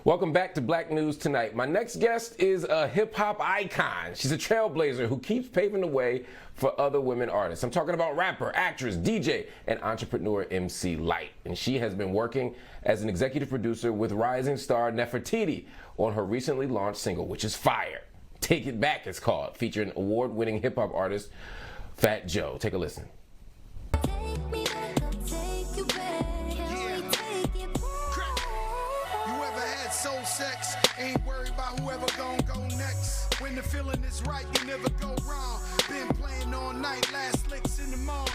Welcome back to Black News Tonight. My next guest is a hip-hop icon. She's a trailblazer who keeps paving the way for other women artists. I'm talking about rapper, actress, DJ, and entrepreneur MC Lyte. And she has been working as an executive producer with rising star Nefertiti on her recently launched single, which is fire. Take It Back, it's called, featuring award-winning hip-hop artist Fat Joe. Take a listen. Soul sex, ain't worried about whoever gon' go next. When the feeling is right, you never go wrong. Been playing all night, last licks in the morning.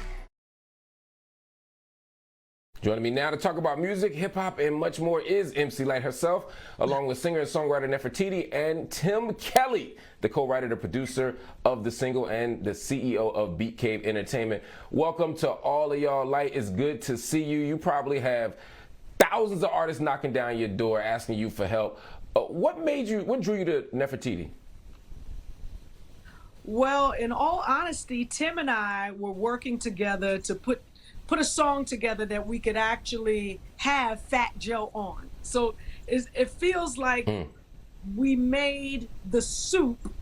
Joining me now to talk about music, hip-hop, and much more is MC Lyte herself, along with singer and songwriter Nefertiti and Tim Kelley, the co-writer and producer of the single and the CEO of Beatcave Entertainment. Welcome to all of y'all. Lyte, it's good to see you. You probably have thousands of artists knocking down your door asking you for help. What drew you to Nefertiti? Well, in all honesty, Tim and I were working together to put a song together that we could actually have Fat Joe on. So it feels like we made the soup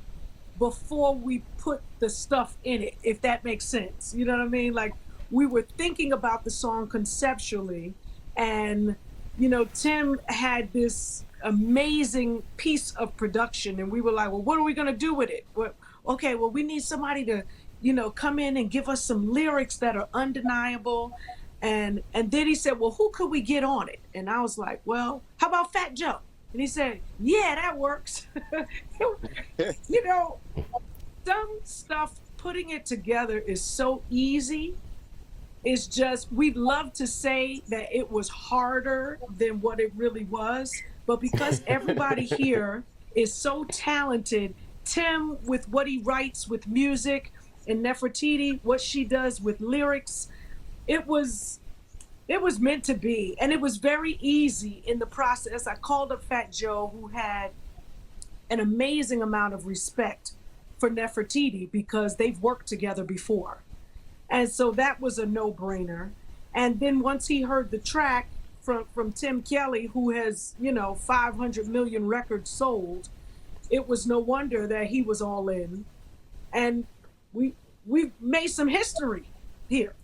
before we put the stuff in it, if that makes sense. You know what I mean? Like, we were thinking about the song conceptually, and, you know, Tim had this amazing piece of production, and we were like, well, what are we going to do with it? Well, okay, well, we need somebody to, you know, come in and give us some lyrics that are undeniable. And then he said, well, who could we get on it? And I was like, well, how about Fat Joe? And he said, yeah, that works. You know, some stuff, putting it together is so easy. It's just, we'd love to say that it was harder than what it really was, but because everybody here is so talented, Tim with what he writes with music, and Nefertiti, what she does with lyrics, it was meant to be. And it was very easy in the process. I called up Fat Joe, who had an amazing amount of respect for Nefertiti because they've worked together before. And so that was a no-brainer. And then once he heard the track from Tim Kelley, who has, you know, 500 million records sold, it was no wonder that he was all in. And we've made some history here.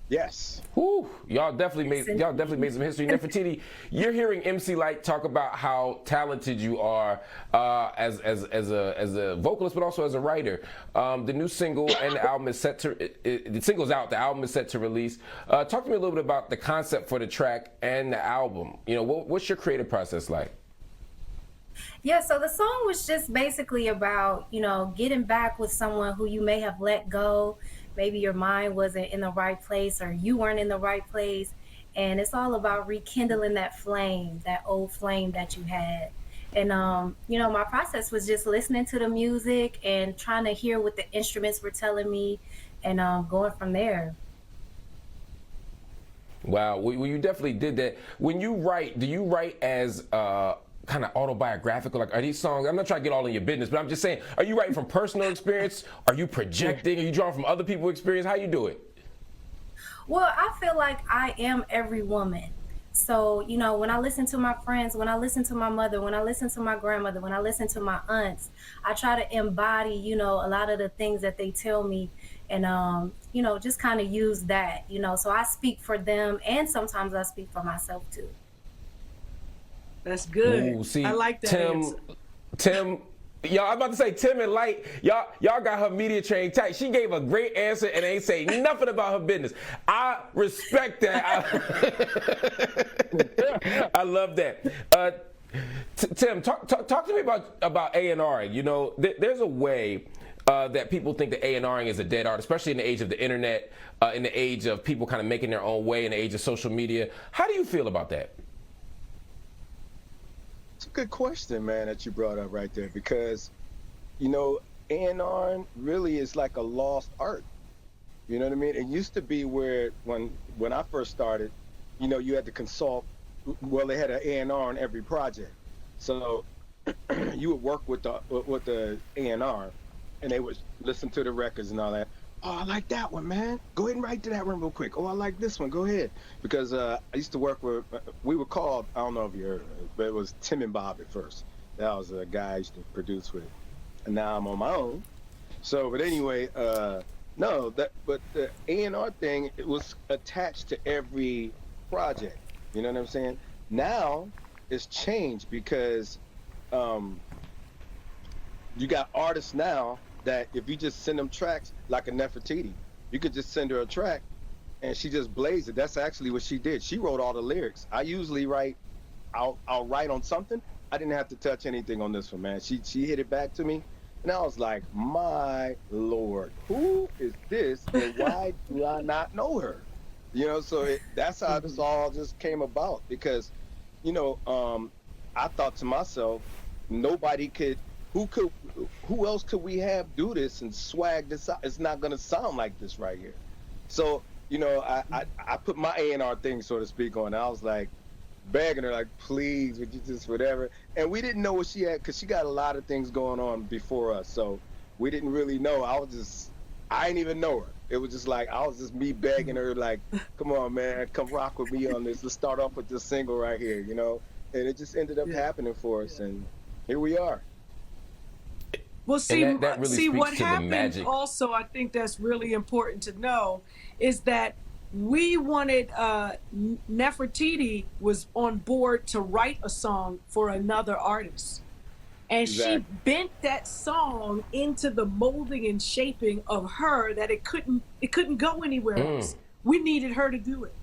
Yes. Whew, y'all definitely made some history. Nefertiti, you're hearing MC Lyte talk about how talented you are as a vocalist, but also as a writer. The new single and the album is set to the single's out. The album is set to release. Talk to me a little bit about the concept for the track and the album. You know, what's your creative process like? Yeah, so the song was just basically about, you know, getting back with someone who you may have let go. Maybe your mind wasn't in the right place or you weren't in the right place. And it's all about rekindling that flame, that old flame that you had. And, you know, my process was just listening to the music and trying to hear what the instruments were telling me and going from there. Wow, well, you definitely did that. When you write, do you write as kind of autobiographical? Like, are these songs, I'm not trying to get all in your business, but I'm just saying, are you writing from personal experience? Are you projecting? Are you drawing from other people's experience? How you do it? Well, I feel like I am every woman. So, you know, when I listen to my friends, when I listen to my mother, when I listen to my grandmother, when I listen to my aunts, I try to embody, you know, a lot of the things that they tell me and, you know, just kind of use that, you know, so I speak for them and sometimes I speak for myself too. That's good. Ooh, see, I like that Tim, y'all, I'm about to say Tim and Lyte, y'all got her media trained tight. She gave a great answer and ain't say nothing about her business. I respect that. I love that. Tim, talk to me about A&R. You know, there's a way that people think that A&Ring is a dead art, especially in the age of the internet, in the age of people kind of making their own way, in the age of social media. How do you feel about that? It's a good question, man, that you brought up right there, because, you know, A&R really is like a lost art. You know what I mean? It used to be where when I first started, you know, you had to consult. Well, they had an A&R on every project, so you would work with the A&R, and they would listen to the records and all that. Oh, I like that one, man. Go ahead and write to that one real quick. Oh, I like this one. Go ahead. Because I used to work with, we were called, I don't know if you heard of it, but it was Tim and Bob at first. That was a guy I used to produce with. And now I'm on my own. So, but anyway, no, but the A&R thing, it was attached to every project. You know what I'm saying? Now it's changed because you got artists now that if you just send them tracks, like a Nefertiti, you could just send her a track and she just blazed it. That's actually what she did. She wrote all the lyrics. I usually write, I'll write on something. I didn't have to touch anything on this one, man. She hit it back to me. And I was like, my Lord, who is this and why do I not know her? You know, so that's how this all just came about because, you know, I thought to myself, nobody could, who else could we have do this and swag this out? It's not gonna sound like this right here. So, you know, I put my A&R thing, so to speak, on. I was like begging her, like, please, would you just whatever? And we didn't know what she had, because she got a lot of things going on before us. So we didn't really know. I didn't even know her. It was just like, I was just me begging her, like, come on, man, come rock with me on this. Let's start off with this single right here, you know? And it just ended up happening for us. And here we are. Well, see, that really see speaks what to the happened magic. also, I think that's really important to know, is that we wanted, Nefertiti was on board to write a song for another artist. And Exactly. she bent that song into the molding and shaping of her that it couldn't go anywhere else. We needed her to do it.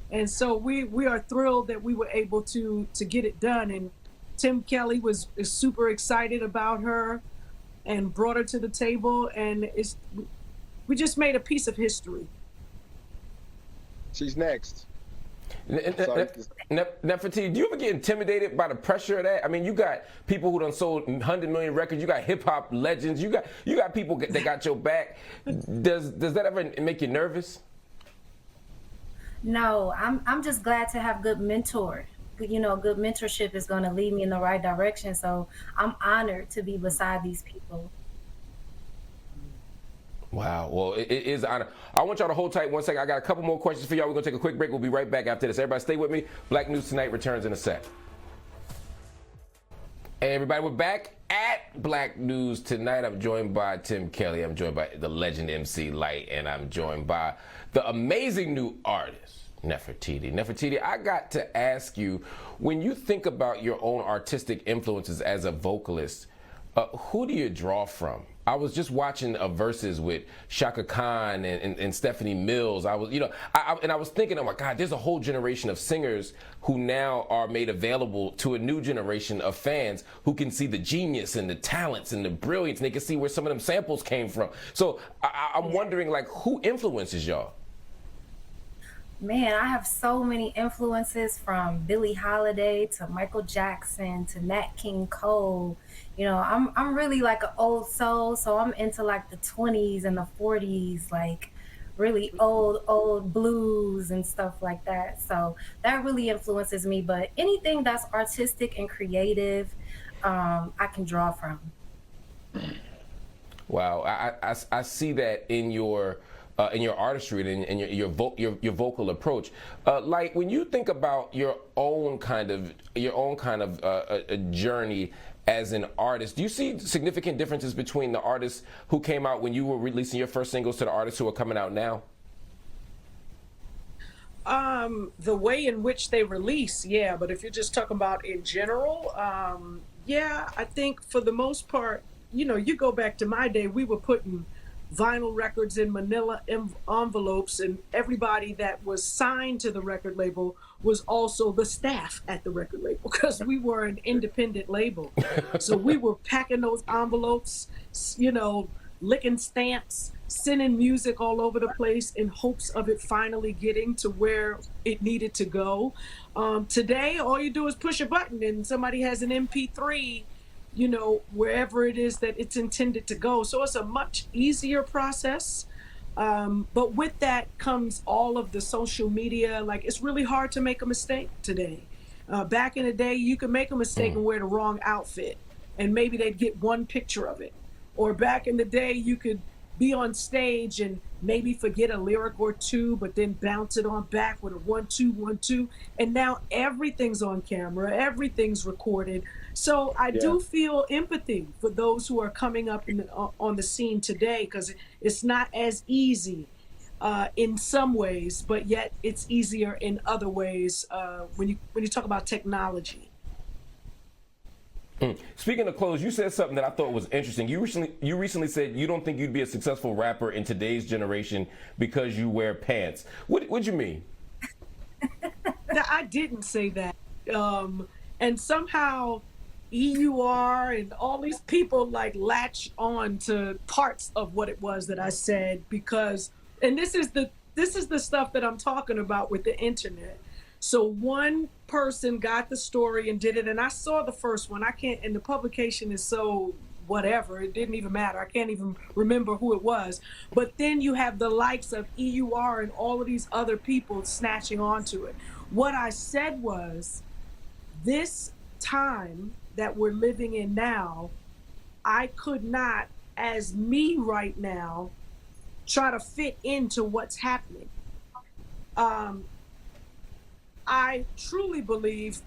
And so we are thrilled that we were able to get it done. And Tim Kelley is super excited about her and brought her to the table, and we just made a piece of history. She's next. Nefertiti, do you ever get intimidated by the pressure of that? I mean, you got people who done sold 100 million records. You got hip hop legends. You got people that got your back. Does that ever make you nervous? No, I'm just glad to have good mentor. You know, good mentorship is going to lead me in the right direction. So I'm honored to be beside these people. Wow. Well, it is an honor. I want y'all to hold tight 1 second. I got a couple more questions for y'all. We're going to take a quick break. We'll be right back after this. Everybody stay with me. Black News Tonight returns in a sec. Hey, everybody, we're back at Black News Tonight. I'm joined by Tim Kelley. I'm joined by the legend MC Lyte. And I'm joined by the amazing new artist, Nefertiti. Nefertiti, I got to ask you, when you think about your own artistic influences as a vocalist, who do you draw from? I was just watching a Versus with Shaka Khan and Stephanie Mills. I was, I was thinking, oh my God, there's a whole generation of singers who now are made available to a new generation of fans who can see the genius and the talents and the brilliance, and they can see where some of them samples came from. So I'm wondering, like, who influences y'all? Man, I have so many influences, from Billie Holiday to Michael Jackson to Nat King Cole. You know, I'm really like an old soul, so I'm into like the 20s and the 40s, like really old blues and stuff like that. So that really influences me. But anything that's artistic and creative, I can draw from. Wow, I see that in your artistry and your vocal approach. Like, when you think about your own kind of a journey as an artist, do you see significant differences between the artists who came out when you were releasing your first singles to the artists who are coming out now? The way in which they release, yeah, but if you're just talking about in general, yeah, I think for the most part, you know, you go back to my day, we were putting vinyl records in manila envelopes, and everybody that was signed to the record label was also the staff at the record label, because we were an independent label. So we were packing those envelopes, you know, licking stamps, sending music all over the place in hopes of it finally getting to where it needed to go. Today, all you do is push a button and somebody has an MP3, you know, wherever it is that it's intended to go. So it's a much easier process. But with that comes all of the social media. Like, it's really hard to make a mistake today. Back in the day, you could make a mistake and wear the wrong outfit, and maybe they'd get one picture of it. Or back in the day, you could be on stage and maybe forget a lyric or two, but then bounce it on back with a 1-2, 1-2. And now everything's on camera, everything's recorded. So I do feel empathy for those who are coming up on the scene today, because it's not as easy in some ways, but yet it's easier in other ways when you talk about technology. Speaking of clothes, you said something that I thought was interesting. You recently said you don't think you'd be a successful rapper in today's generation because you wear pants. What'd you mean? I didn't say that. And somehow EUR and all these people like latch on to parts of what it was that I said, because, and this is the stuff that I'm talking about with the internet. So one person got the story and did it, and I saw the first one. And the publication is so whatever, it didn't even matter. I can't even remember who it was. But then you have the likes of EUR and all of these other people snatching onto it. What I said was, this time that we're living in now, I could not, as me right now, try to fit into what's happening. I truly believe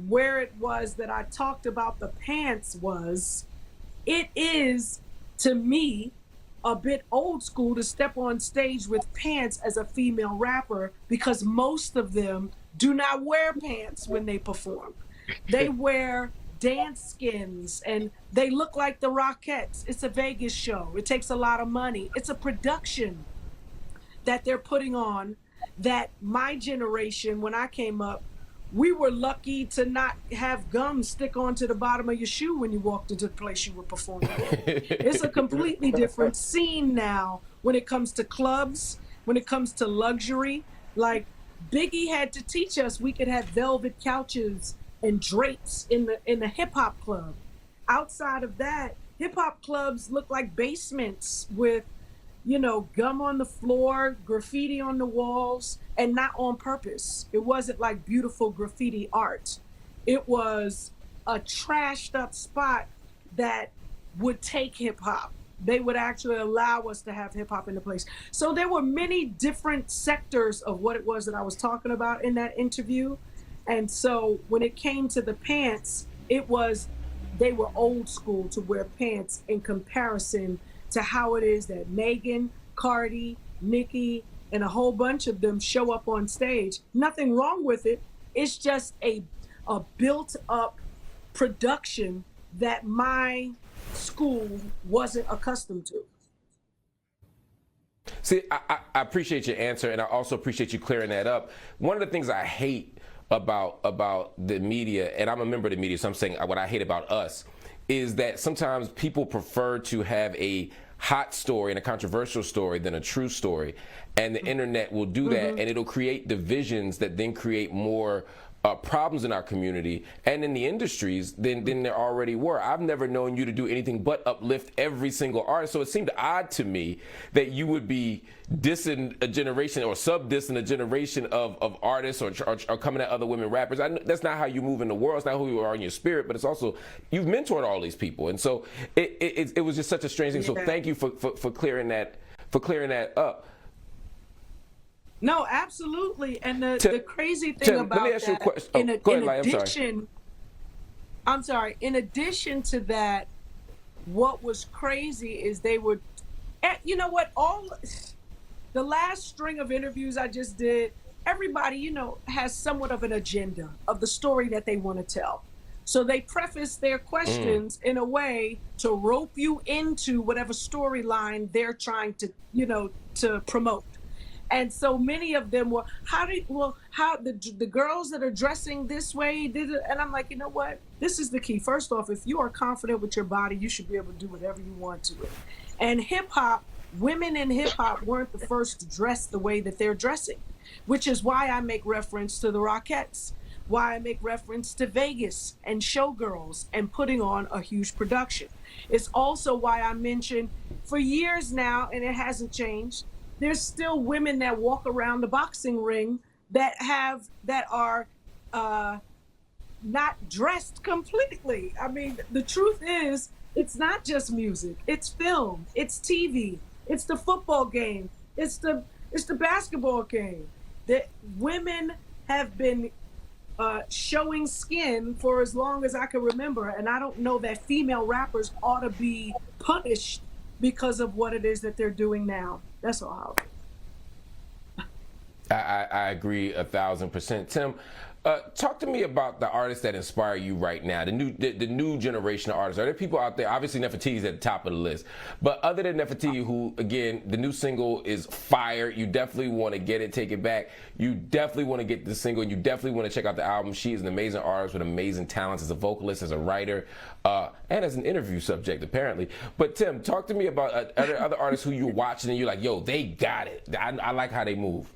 where it was that I talked about the pants was, it is, to me, a bit old school to step on stage with pants as a female rapper, because most of them do not wear pants when they perform. They wear dance skins and they look like the Rockettes. It's a Vegas show. It takes a lot of money. It's a production that they're putting on that my generation, when I came up, we were lucky to not have gum stick onto the bottom of your shoe when you walked into the place you were performing in. It's a completely different scene now when it comes to clubs, when it comes to luxury. Like Biggie had to teach us we could have velvet couches and drapes in the hip hop club. Outside of that, hip hop clubs look like basements with, you know, gum on the floor, graffiti on the walls, and not on purpose. It wasn't like beautiful graffiti art. It was a trashed up spot that would take hip hop. They would actually allow us to have hip hop in the place. So there were many different sectors of what it was that I was talking about in that interview. And so when it came to the pants, it was, they were old school to wear pants in comparison to how it is that Megan, Cardi, Nicki, and a whole bunch of them show up on stage. Nothing wrong with it. It's just a built up production that my school wasn't accustomed to. See, I appreciate your answer, and I also appreciate you clearing that up. One of the things I hate about the media, and I'm a member of the media, so I'm saying what I hate about us, is that sometimes people prefer to have a hot story and a controversial story than a true story, and the internet will do that, and it'll create divisions that then create more problems in our community and in the industries than there already were. I've never known you to do anything but uplift every single artist, so it seemed odd to me that you would be dissing a generation or sub-dissing a generation of artists or coming at other women rappers. That's not how you move in the world. It's not who you are in your spirit, but it's also, you've mentored all these people, and so it was just such a strange thing. So thank you for clearing that up. No, absolutely. And the crazy thing about let me ask you a question. I'm sorry. In addition to that, what was crazy is they would, you know what, the last string of interviews I just did, everybody, you know, has somewhat of an agenda of the story that they want to tell. So they preface their questions in a way to rope you into whatever storyline they're trying to, you know, to promote. And so many of them were, how the girls that are dressing this way did it, and I'm like, you know what? This is the key. First off, if you are confident with your body, you should be able to do whatever you want to it. And hip hop, women in hip hop weren't the first to dress the way that they're dressing, which is why I make reference to the Rockettes, why I make reference to Vegas and Showgirls and putting on a huge production. It's also why I mentioned for years now, and it hasn't changed, there's still women that walk around the boxing ring that are not dressed completely. I mean, the truth is, it's not just music, it's film, it's TV. It's the football game. It's the basketball game. That women have been showing skin for as long as I can remember, and I don't know that female rappers ought to be punished because of what it is that they're doing now. That's all. I agree 1,000%. Tim, talk to me about the artists that inspire you right now, the new generation of artists. Are there people out there? Obviously, Nefertiti's at the top of the list, but other than Nefertiti, who again, the new single is fire. You definitely want to get it, take it back. You definitely want to get the single. You definitely want to check out the album. She is an amazing artist with amazing talents as a vocalist, as a writer, and as an interview subject apparently. But Tim, talk to me about other artists who you're watching and you're like, yo, they got it. I like how they move.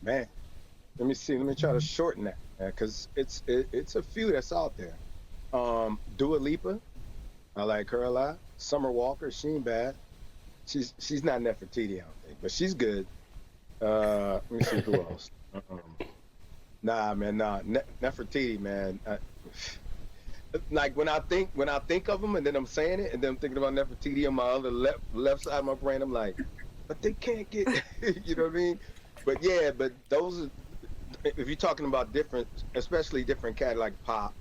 Man, let me see. Let me try to shorten that, because it's a few that's out there. Dua Lipa, I like her a lot. Summer Walker, she ain't bad. She's not Nefertiti, I don't think, but she's good. Let me see who else. Nah, Nefertiti, man. Like when I think of them, and then I'm saying it, and then I'm thinking about Nefertiti on my other left side of my brain, I'm like, but they can't get, you know what I mean? But yeah, but those are, if you're talking about different, especially different cat like pop,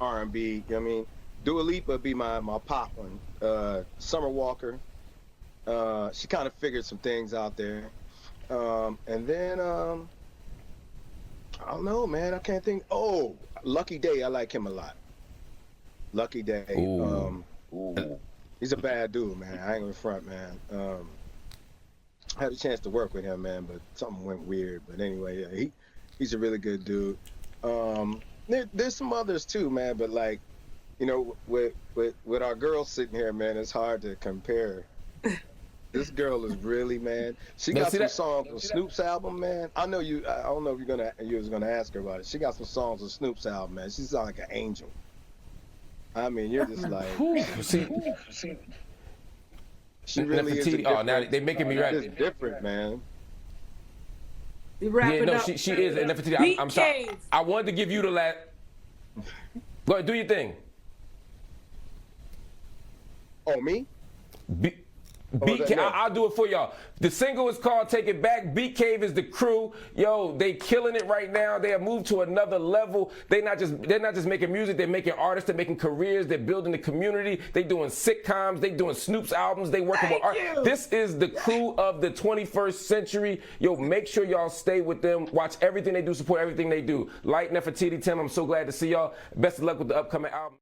R&B, you know what I mean? Dua Lipa would be my pop one. Summer Walker, she kind of figured some things out there. And then, I don't know, man, I can't think. Oh, Lucky Day, I like him a lot. Lucky Day. He's a bad dude, man. I ain't gonna front, man. I had a chance to work with him, man, but something went weird. But anyway, yeah, he's a really good dude. There's some others too, man. But like, you know, with our girl sitting here, man, it's hard to compare. This girl is really, man. She got some songs on Snoop's album, man. I know you. I don't know if you was gonna ask her about it. She got some songs on Snoop's album, man. She sounds like an angel. I mean, you're just like. She really is. Oh, now they making me rap. It's different, man. Yeah, no, she is. And Nefertiti, I'm sorry. I wanted to give you the last. Go ahead, do your thing. Oh, me? Beatcave, I'll do it for y'all. The single is called Take It Back. Beatcave is the crew. Yo, they killing it right now. They have moved to another level. They're not just making music, they're making artists, they're making careers, they're building the community, they doing sitcoms, they doing Snoop's albums, they working with art. This is the crew of the 21st century. Yo, make sure y'all stay with them. Watch everything they do, support everything they do. Lyte, Nefertiti, Tim, I'm so glad to see y'all. Best of luck with the upcoming album.